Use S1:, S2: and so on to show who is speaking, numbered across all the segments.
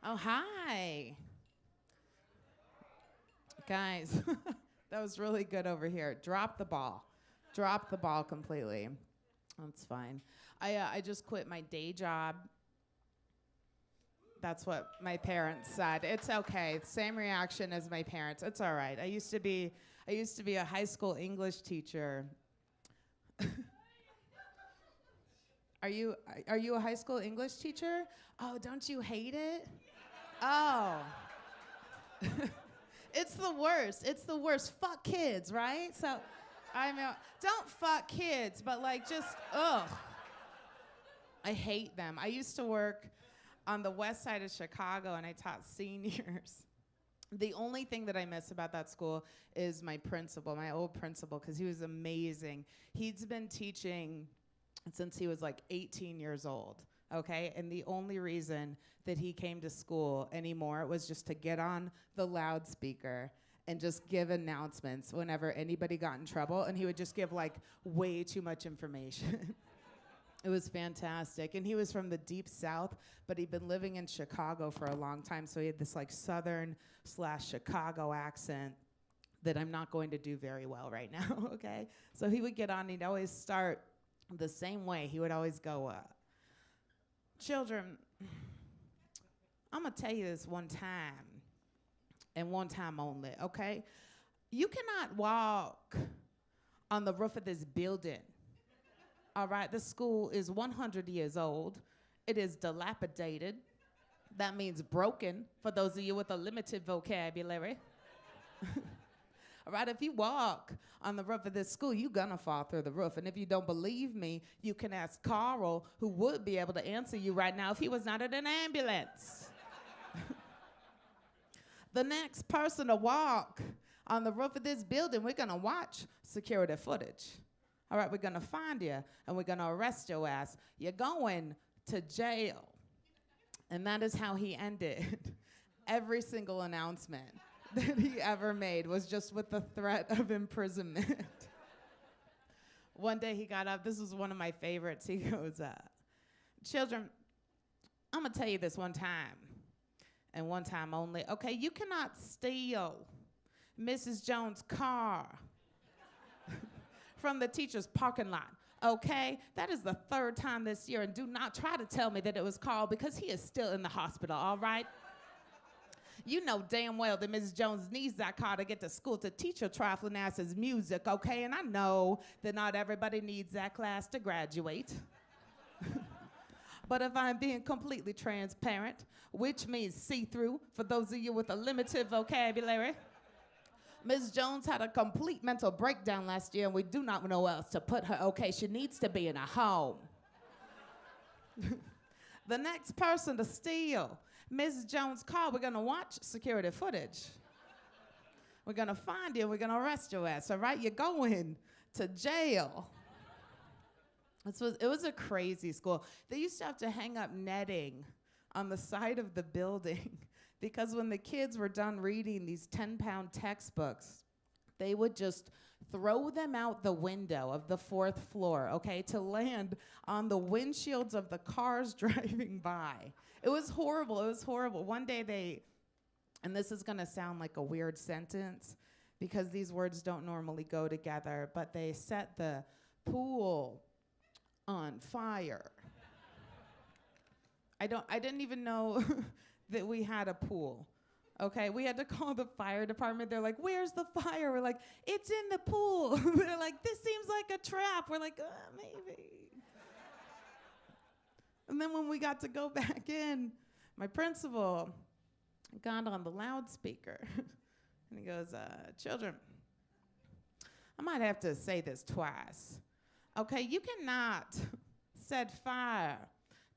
S1: Oh, hi. Guys, that was really good over here. Drop the ball. Drop the ball completely. That's fine. I just quit my day job. That's what my parents said. It's okay. Same reaction as my parents. It's all right. I used to be a high school English teacher. Are you a high school English teacher? Oh, don't you hate it? Oh. It's the worst. It's the worst. Fuck kids, right? So, I mean, don't fuck kids, but like just, ugh. I hate them. I used to work on the west side of Chicago and I taught seniors. The only thing that I miss about that school is my principal, my old principal, because he was amazing. He's been teaching since he was like 18 years old, okay? And the only reason that he came to school anymore was just to get on the loudspeaker and just give announcements whenever anybody got in trouble, and he would just give like way too much information. It was fantastic. And he was from the deep south, but he'd been living in Chicago for a long time, so he had this like southern/Chicago accent that I'm not going to do very well right now, okay? So he would get on, he'd always start the same way. He would always go, children, I'm gonna tell you this one time, and one time only, okay? You cannot walk on the roof of this building. All right, this school is 100 years old. It is dilapidated. That means broken for those of you with a limited vocabulary. All right, if you walk on the roof of this school, you're gonna fall through the roof. And if you don't believe me, you can ask Carl, who would be able to answer you right now if he was not in an ambulance. The next person to walk on the roof of this building, we're gonna watch security footage. All right, we're gonna find you and we're gonna arrest your ass. You're going to jail. And that is how he ended every single announcement that he ever made, was just with the threat of imprisonment. One day he got up, this was one of my favorites. He goes, children, I'm gonna tell you this one time, and one time only. Okay, you cannot steal Mrs. Jones' car from the teacher's parking lot, okay? That is the third time this year, and do not try to tell me that it was Carl, because he is still in the hospital, all right? You know damn well that Mrs. Jones needs that car to get to school to teach her trifling ass's music, okay? And I know that not everybody needs that class to graduate. But if I'm being completely transparent, which means see-through for those of you with a limited vocabulary, Ms. Jones had a complete mental breakdown last year, and we do not know where else to put her. Okay, she needs to be in a home. The next person to steal Ms. Jones' car, we're gonna watch security footage. We're gonna find you, and we're gonna arrest your ass, all right? You're going to jail. It was a crazy school. They used to have to hang up netting on the side of the building because when the kids were done reading these 10-pound textbooks, they would just throw them out the window of the 4th floor, okay, to land on the windshields of the cars driving by. It was horrible. It was horrible. One day and this is going to sound like a weird sentence because these words don't normally go together, but they set the pool on fire. I didn't even know that we had a pool. Okay, we had to call the fire department. They're like, where's the fire? We're like, it's in the pool. They're like, this seems like a trap. We're like, maybe. And then when we got to go back in, my principal got on the loudspeaker. And he goes, children, I might have to say this twice. Okay, you cannot set fire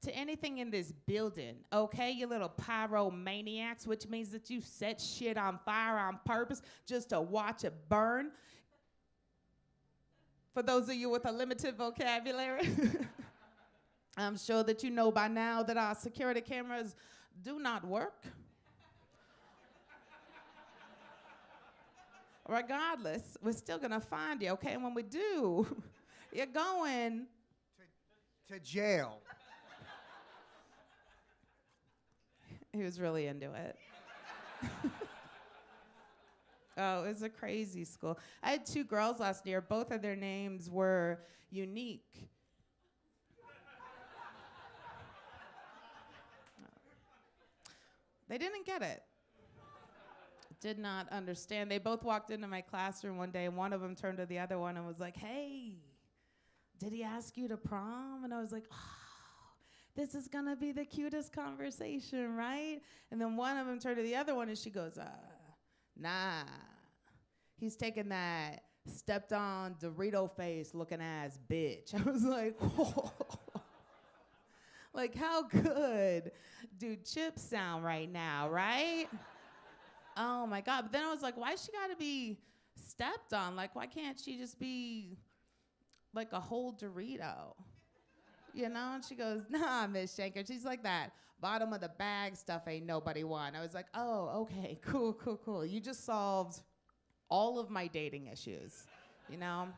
S1: to anything in this building, okay, you little pyromaniacs, which means that you set shit on fire on purpose just to watch it burn. For those of you with a limited vocabulary, I'm sure that you know by now that our security cameras do not work. Regardless, we're still gonna find you, okay? And when we do, you're going
S2: to jail.
S1: He was really into it. Oh, it was a crazy school. I had 2 girls last year. Both of their names were unique. They didn't get it. Did not understand. They both walked into my classroom one day, and one of them turned to the other one and was like, "Hey, did he ask you to prom?" And I was like, "Oh, this is gonna be the cutest conversation, right?" And then one of them turned to the other one and she goes, "Nah, he's taking that stepped on Dorito face looking ass bitch." I was like, whoa. Like, how good do chips sound right now, right? Oh my God. But then I was like, why she gotta be stepped on? Like, why can't she just be like a whole Dorito? You know? And she goes, "Nah, Miss Shanker." She's like, "That bottom of the bag stuff ain't nobody want." I was like, "Oh, okay, cool. You just solved all of my dating issues. You know?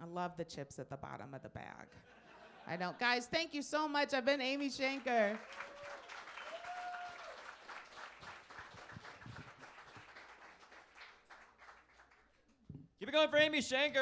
S1: I love the chips at the bottom of the bag." I don't. Guys, thank you so much. I've been Amy Shanker.
S2: Keep it going for Amy Shanker.